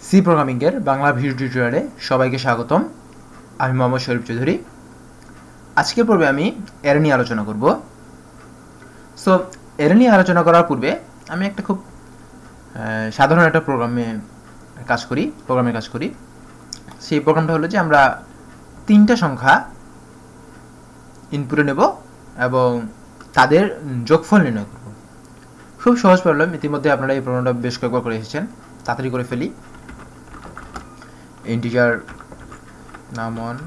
C প্রোগ্রামিংয়ের Bangla video টিউটোরিয়ালে সবাইকে স্বাগতম। আমি মোহাম্মদ শরীফ চৌধুরী। আজকের পর্বে আমি অ্যারে নিয়ে আলোচনা করব। সো অ্যারে নিয়ে আলোচনা করার পূর্বে আমি একটা খুব সাধারণ একটা প্রোগ্রামের কাজ করি। সেই প্রোগ্রামটা হলো যে আমরা 3টা সংখ্যা ইনপুটে নেব এবং তাদের যোগফল নির্ণয় করব। খুব সহজ প্রবলেম, ইতিমধ্যে আপনারা এই প্রোগ্রামটা বেশ কয়েকবার করে এসেছেন। তাড়াতাড়ি করে ফেলি। Integer num1,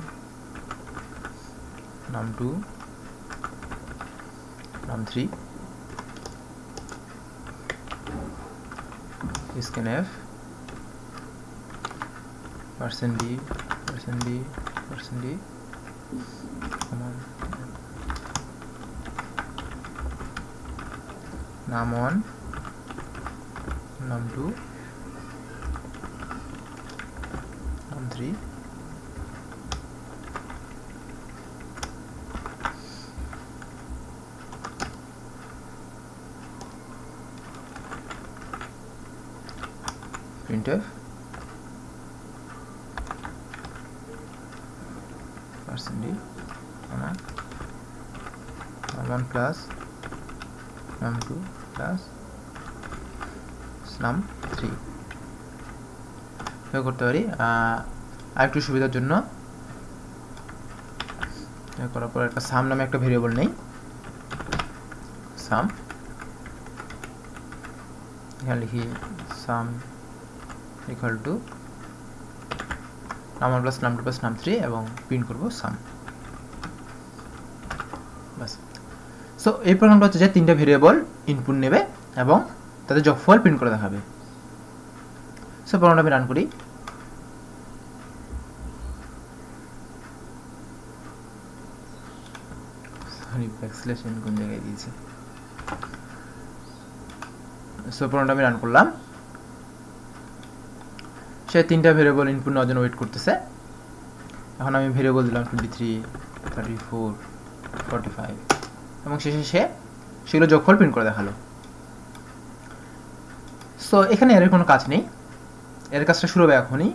num2, num3, scanf, %d, num1, num2, num3, printf, %d, num1 plus num2 plus num3 করতে পারি। আরেকটু সুবিধার জন্য করার পর একটা সাম নামে একটা ভেরিয়েবল নেই। সাম এখানে লিখি সাম equal to num1 plus num2 plus num3 এবং প্রিন্ট করব সাম। বাস। সো এই প্রোগ্রামটা হচ্ছে যে 3টা ভেরিয়েবল ইনপুট নেবে এবং তাদের যোগফল প্রিন্ট করে দেখাবে। সো প্রোগ্রামটা আমি রান করি। সরি, ব্যাকস্ল্যাশ কোন জায়গায় দিয়েছি। সো প্রোগ্রামটা আমি রান করলাম। সে 3টা ভেরিয়েবল ইনপুট নেওয়ার জন্য ওয়েট করতেছে। এখন আমি ভেরিয়েবল দিলাম 23, 34, 45 এবং শেষে সেগুলো যোগফল প্রিন্ট করে দেখালো। সো এখানে এর কোনো কাজ নেই, এর কাজটা শুরু হবে এখনই।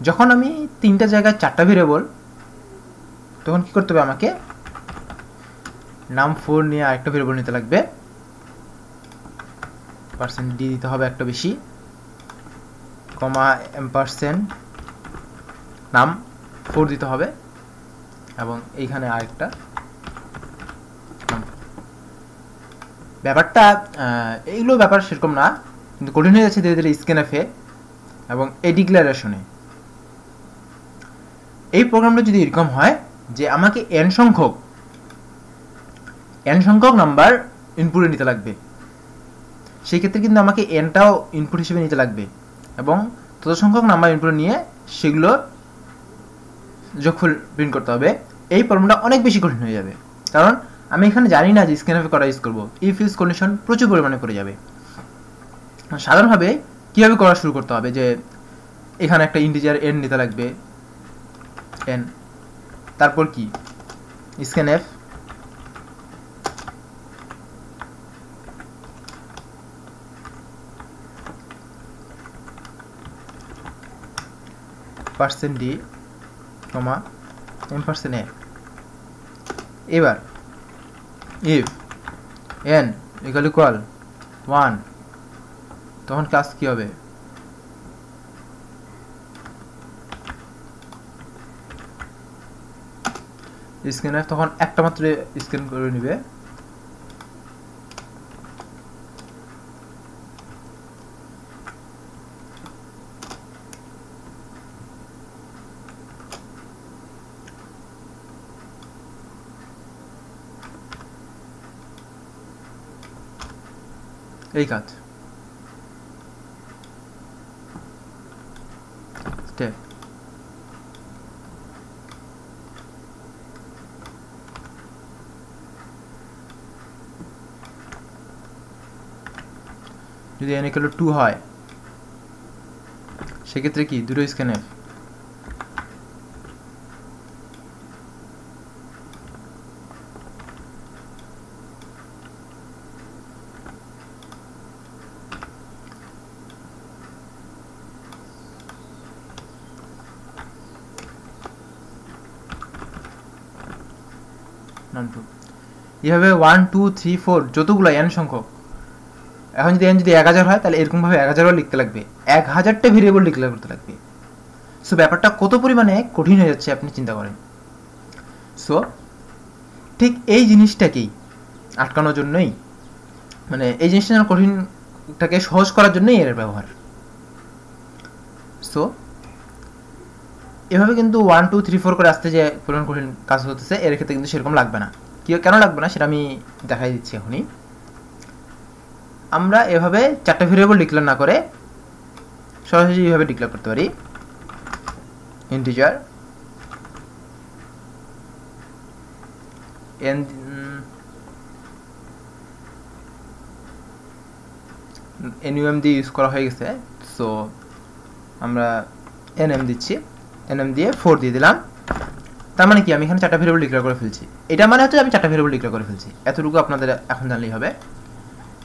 যখন আমি 3টা জায়গায় 4টা ভেরিয়েবল, তখন কি করতে হবে, আমাকে num4 নিয়ে আরেকটা ভেরিয়েবল নিতে লাগবে। %d দিতে হবে একটা বেশি, কমা num4 দিতে হবে এবং এইখানে আরেকটা। ব্যাপারটা এইগুলো ব্যাপার সেরকম না, কিন্তু কঠিন হয়ে যাচ্ছে ধীরে ধীরে স্ক্যানএফে এবং এই ডিক্লারেশনে। এই প্রোগ্রামটা যদি এরকম হয় যে আমাকে n সংখ্যক নাম্বার ইনপুটে নিতে লাগবে, সেই ক্ষেত্রে কিন্তু আমাকে nটাও ইনপুট হিসেবে নিতে লাগবে এবং তত সংখ্যক নাম্বার ইনপুটে নিয়ে সেগুলোর যোগফল প্রিন্ট করতে হবে। এই প্রবলেমটা অনেক বেশি কঠিন হয়ে যাবে, কারণ আমি এখানে জানি না যে স্ক্যানএফে করা ইউজ করবো। ইফ ইউজ কন্ডিশন প্রচুর পরিমাণে পড়ে যাবে। সাধারণভাবে কীভাবে করা শুরু করতে হবে, যে এখানে একটা ইন্টিজার n নিতে লাগবে, n, তারপর কি স্ক্যানএফ %d, m%a। এবার if n equal 1, তখন কাজ কি হবে, স্ক্যানএফ তখন একটা মাত্র স্ক্যান করে নিবে। এই কাজ স্টেপ। যদি n equal 2 হয়, সেক্ষেত্রে কি দুটো স্ক্যানএফ, num2 এইভাবে 1 2 3 4 যতগুলো n সংখ্যক, এখন যদি n যদি 1000 হয় তাহলে এরকমভাবে 1000ও লিখতে লাগবে, 1000টা ভেরিয়েবল ডিক্লেয়ার করতে লাগবে। সো ব্যাপারটা কত পরিমাণে কঠিন হয়ে যাচ্ছে আপনি চিন্তা করেন। সো ঠিক এই জিনিসটাকেই আটকানোর জন্যই, মানে এই জিনিসটা যেন কঠিনটাকে সহজ করার জন্যই এর ব্যবহার। সো এভাবে কিন্তু 1 2 3 4 করে আসতে যে পরিমাণ কঠিন কাজ হতেছে, এর ক্ষেত্রে কিন্তু সেরকম লাগবে না। কেন লাগবে না সেটা আমি দেখাই দিচ্ছি এখনই। আমরা এভাবে 4টা ভেরিয়েবল ডিক্লেয়ার না করে সরাসরি এইভাবে ডিক্লেয়ার করতে পারি, ইন্টিজার n num দিয়ে ইউজ করা হয়ে গেছে। সো আমরা nm দিচ্ছি, nm দিয়ে 4 দিয়ে দিলাম। তার মানে কি আমি এখানে 4টা ভেরিয়েবল ডিক্লেয়ার করে ফেলছি। এটা মানে হচ্ছে আমি 4টা ভেরিয়েবল ডিক্লেয়ার করে ফেলছি। এতটুকু আপনাদের এখন জানলেই হবে।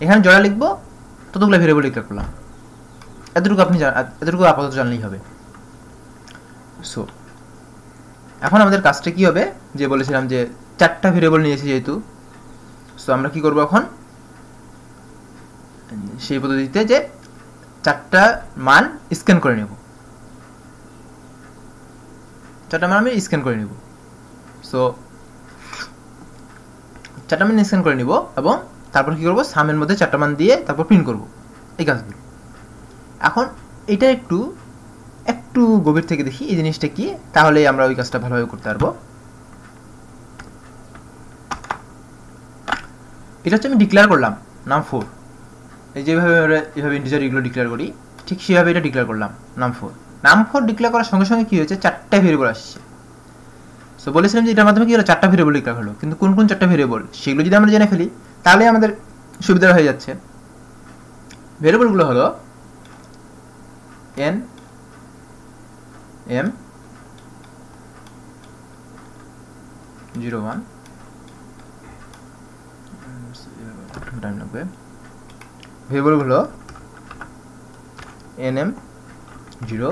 এখানে জোড়া লিখবো, ততগুলো ভেরিয়েবল ডিক্লেয়ার করলাম, এতটুকু আপাতত জানলেই হবে। সো এখন আমাদের কাজটা কি হবে, যে বলেছিলাম যে 4টা ভেরিয়েবল নিয়েছি যেহেতু, সো আমরা কি করব এখন সেই পদ্ধতিতে যে 4টা মান স্ক্যান করে নেব, 4টা মান আমি স্ক্যান করে নেব। সো 4টা মান স্ক্যান করে নিব এবং তারপর কি করব, সামের মধ্যে 4টা মান দিয়ে তারপর প্রিন্ট করব এই কাজগুলো। এখন এটা একটু গভীর থেকে দেখি এই জিনিসটা কি, তাহলে আমরা ওই কাজটা ভালোভাবে করতে পারবো। এটা হচ্ছে আমি ডিক্লেয়ার করলাম num4, এই যেভাবে আমরা এইভাবে ইন্টিজার এগুলো ডিক্লেয়ার করি ঠিক সেভাবে এটা ডিক্লেয়ার করলাম num4 ডিক্লেয়ার করার সঙ্গে সঙ্গে কি হয়েছে, 4টা ভেরিয়েবল আসছে। সো বলেছিলাম যে এটার মাধ্যমে কি হলো, 4টা ভেরিয়েবল ডিক্লেয়ার হলো, কিন্তু কোন 4টা ভেরিয়েবল সেগুলো যদি আমরা জেনে ফেলি তাহলে আমাদের সুবিধা হয়ে যাচ্ছে। ভেরিয়েবলগুলো হলো n m 01 টাইম লাগবে, ভেরিয়েবলগুলো nm 0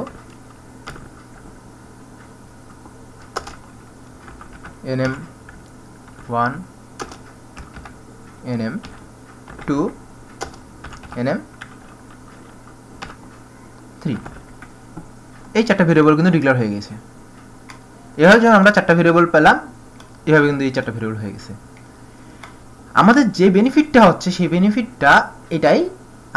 nm 1 nm 2 nm 3, এই 4টা ভেরিয়েবল কিন্তু ডিক্লেয়ার হয়ে গেছে। এভাবে যখন আমরা 4টা ভেরিয়েবল পেলাম, এভাবে কিন্তু এই 4টা ভেরিয়েবল হয়ে গেছে। আমাদের যে বেনিফিটটা হচ্ছে সেই বেনিফিটটা এটাই,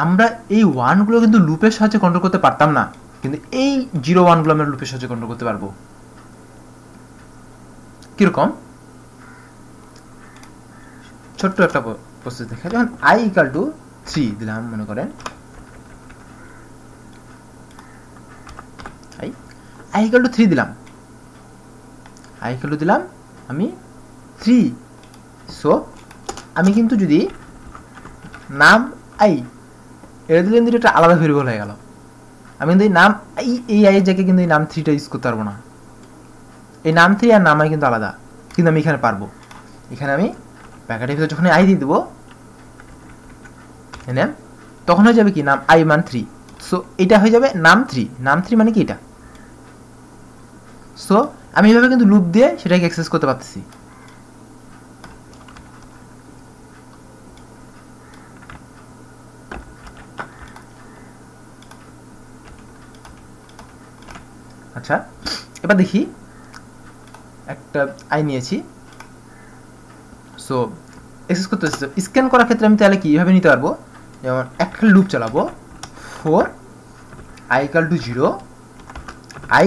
আমরা এই 1 গুলো কিন্তু লুপের সাহায্যে কন্ট্রোল করতে পারতাম না, কিন্তু এই 0 1 গুলো আমরা লুপের সাহায্যে কন্ট্রোল করতে পারবো। কিরকম, ছোট্ট একটা প্রসেস দেখা, যখন i = 3 দিলাম, মনে করেন i = 3 দিলাম, দিলাম আমি 3। সো আমি কিন্তু যদি নাম i এটা দিলে কিন্তু এটা আলাদা ভেরিয়েবল হয়ে গেল, আমি কিন্তু এই নাম এই i এর জায়গায় কিন্তু এই নাম 3টা ইউজ করতে পারবো না। এই নাম 3 আর নাম i কিন্তু আলাদা, কিন্তু আমি এখানে পারবো। এখানে আমি প্যাকেটের ভিতরে যখন i দিয়ে দেবো nm, তখন হয়ে যাবে কি নাম i মান 3। সো এটা হয়ে যাবে নাম 3 মানে কি এটা। সো আমি এইভাবে কিন্তু লুপ দিয়ে সেটাকে অ্যাক্সেস করতে পারতেছি। আচ্ছা এবার দেখি, একটা i নিয়েছি, সো অ্যাক্সেস করতে স্ক্যান করার ক্ষেত্রে আমি তাহলে কি এভাবে নিতে পারবো, যেমন একটা লুপ চালাবো 4 i = 0 i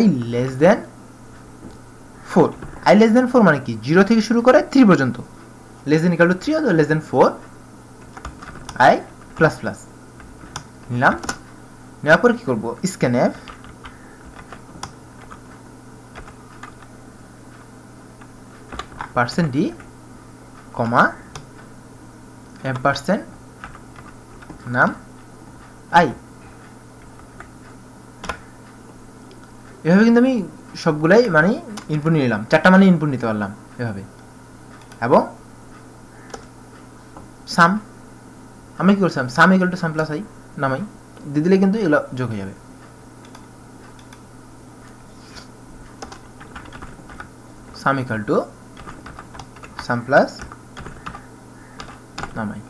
<4, i <4 মানে কি 0 থেকে শুরু করে 3 পর্যন্ত, <= 3 অথবা <4 i প্লাস প্লাস নিলাম। নেওয়ার পর কি করবো, scanf %d, ampersand নাম i। এভাবে কিন্তু আমি সবগুলাই মানে ইনপুট নিয়ে নিলাম, 4টা মানে ইনপুট নিতে পারলাম এভাবে। এবং সাম আমি কি করছিলাম, সাম = সাম প্লাস i নামাই দিয়ে দিলে কিন্তু এগুলো যোগ হয়ে যাবে। সাম সাম প্লাস নামাই।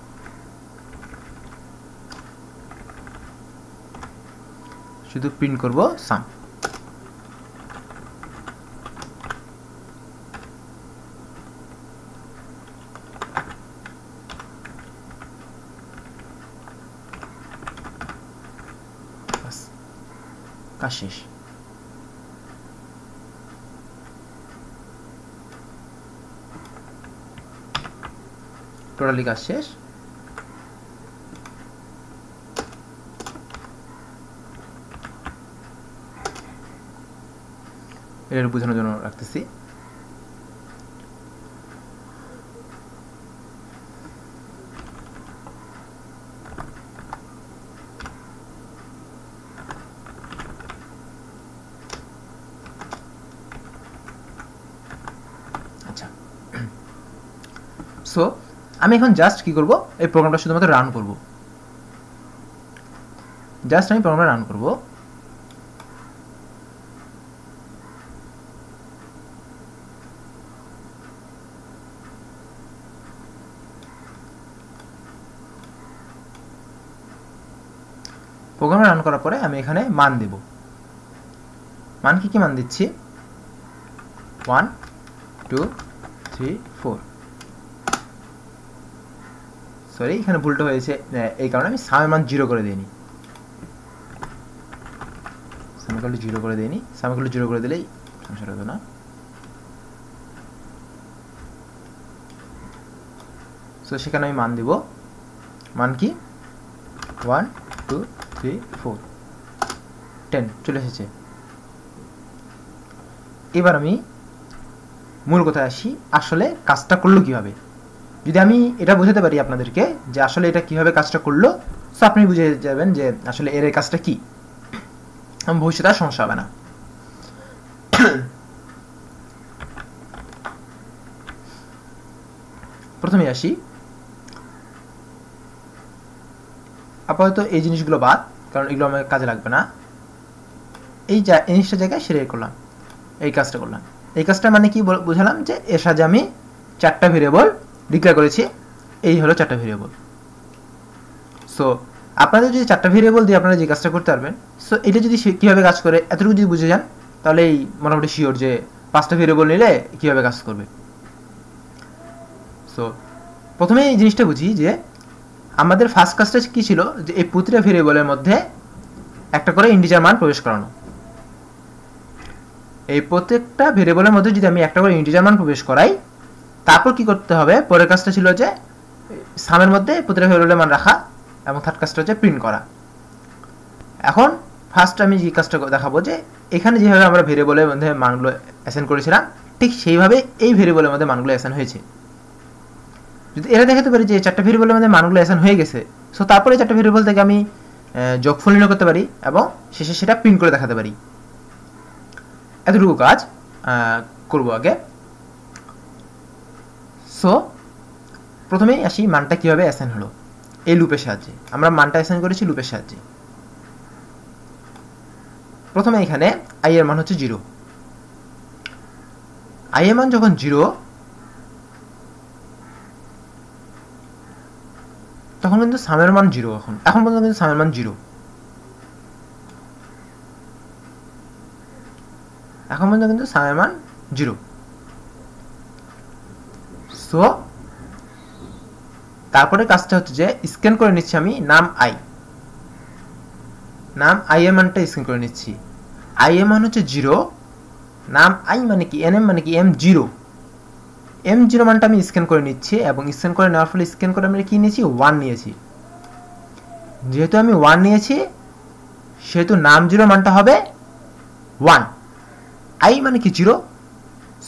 শুধু প্রিন্ট করব সাম। কাজ শেষ। টোটালি কাজ শেষ। এটা বোঝানোর জন্য রাখতেছি। আচ্ছা, সো আমি এখন জাস্ট কি করব, এই প্রোগ্রামটা শুধুমাত্র রান করব। জাস্ট আমি প্রোগ্রামটা রান করব। প্রোগ্রাম রান করার পরে আমি এখানে মান দেব। মান কি মান দিচ্ছি? 1 2 3 4। সরি, এখানে ভুলটা হয়েছে, এই কারণে আমি সামের মান 0 করে দিইনি। সামের 0 করে দিইনি। সামের 0 করে দিলেই সমস্যা হতো না। সো সেখানে আমি মান দিব। মান কি? 1 2 3 4 10 চলে এসেছে। এবার আমি মূল কথায় আসি, আসলে কাজটা করলো কিভাবে। যদি আমি এটা বোঝাতে পারি আপনাদেরকে যে আসলে এটা কিভাবে কাজটা করলো, সো আপনি বুঝে যাবেন যে আসলে এর কাজটা কি, ভবিষ্যতে আর সমস্যা হবে না। প্রথমে আসি, আপাতত এই জিনিসগুলো বাদ, কারণ এগুলো আমার কাজে লাগবে না। এই জিনিসটা জায়গায় সেরে করলাম, এই কাজটা করলাম। এই কাজটা মানে কি বুঝালাম, যে এর সাথে আমি 4টা ভেরিয়েবল ডিক্লেয়ার করেছি। এই হলো 4টা ভেরিয়েবল। সো আপনাদের যদি 4টা ভেরিয়েবল দিয়ে আপনারা যে কাজটা করতে পারবেন, সো এটা যদি কীভাবে কাজ করে এতটুকু যদি বুঝে যান, তাহলে এই মোটামুটি শিওর যে 5টা ভেরিয়েবল নিলে কীভাবে কাজ করবে। সো প্রথমে এই জিনিসটা বুঝি যে আমাদের ফার্স্ট কাজটা কী ছিল, যে এই প্রতিটা ভেরিয়েবলের মধ্যে একটা করে ইন্টিজার মান প্রবেশ করানো। এই প্রত্যেকটা ভেরিয়েবলের মধ্যে যদি আমি একটা করে ইন্টিজার মান প্রবেশ করাই, তারপর কি করতে হবে, পরের কাজটা ছিল যে সামের মধ্যে প্রতিটা ভেরিয়েবলের মান রাখা, এবং থার্ড কাজটা হচ্ছে প্রিন্ট করা। এখন ফার্স্ট আমি যে কাজটা দেখাবো, যে এখানে যেভাবে আমরা ভেরিয়েবলের মধ্যে মানগুলো অ্যাসাইন করেছিলাম, ঠিক সেইভাবে এই ভেরিয়েবলের মধ্যে মানগুলো অ্যাসাইন হয়েছে। যদি এটা দেখাতে পারি যে 4টা ভেরিয়েবলের মধ্যে মানগুলো অ্যাসাইন হয়ে গেছে, সো তারপরে 4টা ভেরিয়েবল থেকে আমি যোগফল নির্ণয় করতে পারি এবং শেষে সেটা প্রিন্ট করে দেখাতে পারি। এতটুকু কাজ করব আগে। সো প্রথমেই আসি মানটা কীভাবে অ্যাসাইন হলো। এই লুপের সাহায্যে আমরা মানটা অ্যাসাইন করেছি, লুপের সাহায্যে। প্রথমে এখানে আই এর মান হচ্ছে 0। আই এর মান যখন 0, তখন কিন্তু সামের মান 0। এখন পর্যন্ত কিন্তু সামের মান 0। এখন পর্যন্ত কিন্তু সামের মান 0। সো তারপরে কাজটা হচ্ছে যে স্ক্যান করে নিচ্ছি আমি নাম আই। নাম আই এর মানটা স্ক্যান করে নিচ্ছি। আই এর মান হচ্ছে 0, নাম আই মানে কি, এন এম মানে কি M0। M0 মানটা আমি স্ক্যান করে নিচ্ছি, এবং স্ক্যান করে নেওয়ার ফলে স্ক্যান করে আমি কি নিয়েছি, 1 নিয়েছি। যেহেতু আমি 1 নিয়েছি, সেহেতু নাম 0 মানটা হবে 1। আই মানে কি 0,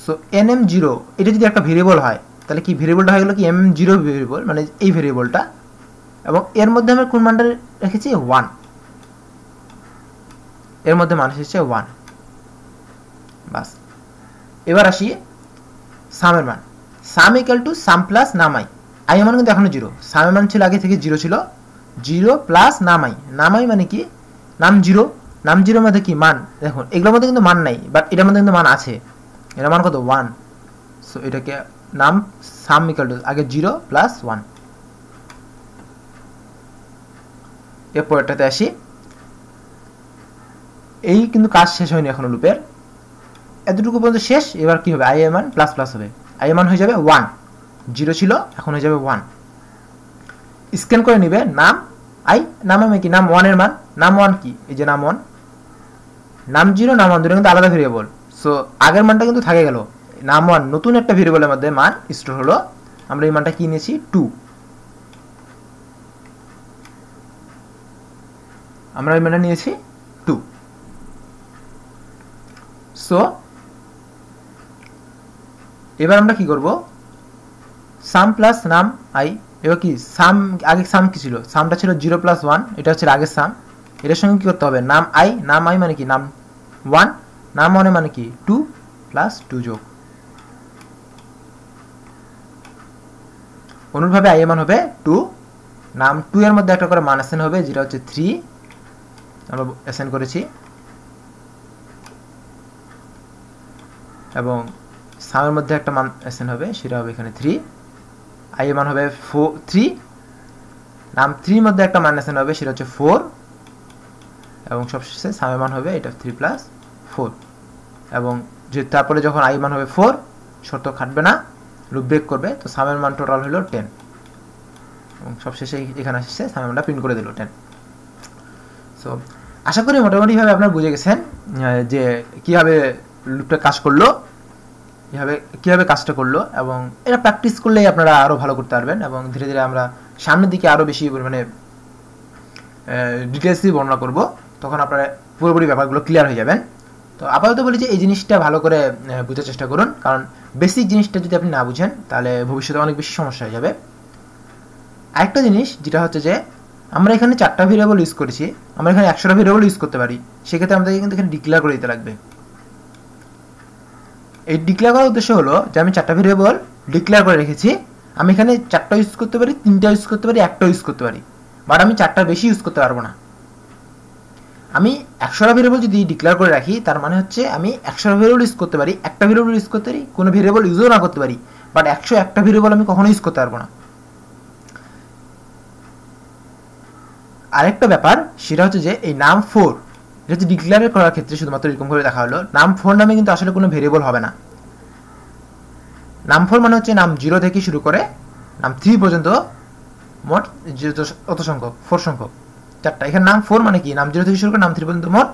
সো NM0 এটা যদি একটা ভেরিয়েবল হয়, তাহলে কি ভেরিয়েবলটা হয়ে গেল কি M0 ভেরিয়েবল, মানে এই ভেরিয়েবলটা, এবং এর মধ্যে আমরা কোন মানটা রেখেছি, 1। এর মধ্যে মান এসেছে 1। বাস। এবার আসি সামের মান। সাম ইকুয়াল টু সাম প্লাস নাম আই। আই এর মান কিন্তু এখনো 0। সামের মান ছিল আগে থেকে 0 ছিল। 0 প্লাস নাম আই। নাম আই মানে কি, নাম 0। নাম 0 মধ্যে কি মান, দেখুন এগুলোর মধ্যে কিন্তু মান নাই, বাট এটার মধ্যে কিন্তু মান আছে। এটার মান কত, 1। সো এটাকে নাম সাম ইকুয়াল টু আগে 0 প্লাস 1। এরপরটাতে আসি, এই কিন্তু কাজ শেষ হয়নি এখনো লুপের, এতটুকু পর্যন্ত শেষ। এবার কি হবে, আই এর মান প্লাস প্লাস হবে, আই এর মান হয়ে যাবে 1, 0 ছিল এখন হয়ে যাবে 1। স্ক্যান করে নিবে নাম আই, নাম আমি কি নাম 1 এর মান, নাম 1 কি এই যে নাম 1, নাম 0 নাম 1 দুটো কিন্তু আলাদা ভেরিয়েবল, সো আগের মানটা কিন্তু থাকে গেল, নাম 1 নতুন একটা ভেরিয়েবলের মধ্যে মান স্টোর হলো। আমরা এই মানটা কি নিয়েছি 2, আমরা এই মানটা নিয়েছি 2। সো এবার আমরা কি করব, সাম প্লাস নাম আই, এবার কি সাম, আগে সাম কি ছিল, সামটা ছিল 0 প্লাস 1, এটা হচ্ছে আগের সাম, এটার সঙ্গে কি করতে হবে নাম আই, নাম আই মানে কি নাম 1, নাম 1 মানে কি 2 প্লাস 2 যোগ, অনুরূপভাবে আই এর মান হবে 2, নাম 2 এর মধ্যে একটা করে মান অ্যাসাইন হবে যেটা হচ্ছে 3, আমরা অ্যাসাইন করেছি, এবং সামের মধ্যে একটা মান অ্যাসাইন হবে সেটা হবে এখানে 3, আই এর মান হবে 3, নাম 3 এর মধ্যে একটা মান অ্যাসাইন হবে সেটা হচ্ছে 4, এবং সবশেষে সামের মান হবে এটা 3 প্লাস 4, এবং যে তারপরে যখন আই মান হবে 4, শর্ত খাটবে না, লুপ ব্রেক করবে, তো সামের মান টোটাল হলো 10, এবং সবশেষে এখানে আসছে সামের মানটা প্রিন্ট করে দিল 10। সো আশা করি মোটামুটিভাবে আপনারা বুঝে গেছেন যে কীভাবে লুপটা কাজ করলো, কীভাবে কাজটা করলো, এবং এটা প্র্যাকটিস করলেই আপনারা আরও ভালো করতে পারবেন, এবং ধীরে ধীরে আমরা সামনের দিকে আরও বেশি পরিমাণে ডিটেলসই বর্ণনা করব, তখন আপনারা পুরোপুরি ব্যাপারগুলো ক্লিয়ার হয়ে যাবেন। তো আপাতত বলি যে এই জিনিসটা ভালো করে বোঝার চেষ্টা করুন, কারণ বেসিক জিনিসটা যদি আপনি না বুঝেন তাহলে ভবিষ্যতে অনেক বেশি সমস্যা হয়ে যাবে। আরেকটা জিনিস যেটা হচ্ছে যে আমরা এখানে 4টা ভেরিয়েবল ইউজ করেছি, আমরা এখানে 100টা ভেরিয়েবল ইউজ করতে পারি, সেক্ষেত্রে আমাদেরকে কিন্তু এখানে ডিক্লেয়ার করে দিতে লাগবে। এই ডিক্লেয়ার করার উদ্দেশ্য হলো যে আমি 4টা ভেরিয়েবল ডিক্লেয়ার করে রেখেছি, আমি এখানে 4টা ইউজ করতে পারি, 3টা ইউজ করতে পারি, 1টা ইউজ করতে পারি, বাট আমি 4টার বেশি ইউজ করতে পারবো না। আমি 100টা ভেরিয়েবল যদি ডিক্লেয়ার করে রাখি তার মানে হচ্ছে আমি 100টা ভেরিয়েবল ইউজ করতে পারি, একটা ভেরিয়েবল ইউজ করতে পারি, কোনো ভেরিয়েবল ইউজও না করতে পারি, বাট 101টা ভেরিয়েবল আমি কখনো ইউজ করতে পারবো না। আরেকটা ব্যাপার সেটা হচ্ছে যে এই নাম 4 এটা হচ্ছে ডিক্লেয়ার করার ক্ষেত্রে শুধুমাত্র এরকম করে দেখা হলো, নাম 4 নামে কিন্তু আসলে কোনো ভেরিয়েবল হবে না। নাম 4 মানে হচ্ছে নাম 0 থেকে শুরু করে নাম 3 পর্যন্ত মোট কত সংখ্যক, 4 সংখ্যক, 4টা। এখানে নাম 4 মানে কি নাম 0 থেকে শুরু করে নাম 3 পর্যন্ত মোট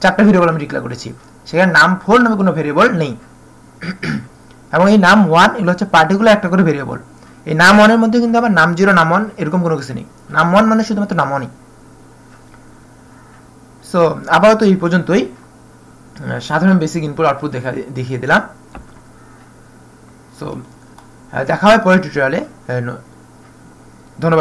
4টা ভেরিয়েবল আমি ডিক্লেয়ার করেছি, সেখানে নাম 4 নামে কোনো ভেরিয়েবল নেই। এবং এই নাম 1 এগুলো হচ্ছে পার্টিকুলার একটা করে ভেরিয়েবল, এই নাম 1 এর মধ্যে কিন্তু আবার নাম 0 নাম 1 এরকম কোনো কিছু নেই, নাম 1 মানে শুধুমাত্র নাম 1ই। সো আপাতত এই পর্যন্তই, সাধারণ বেসিক ইনপুট আউটপুট দেখিয়ে দিলাম। সো দেখা হয় পরের টিউটোরিয়ালে।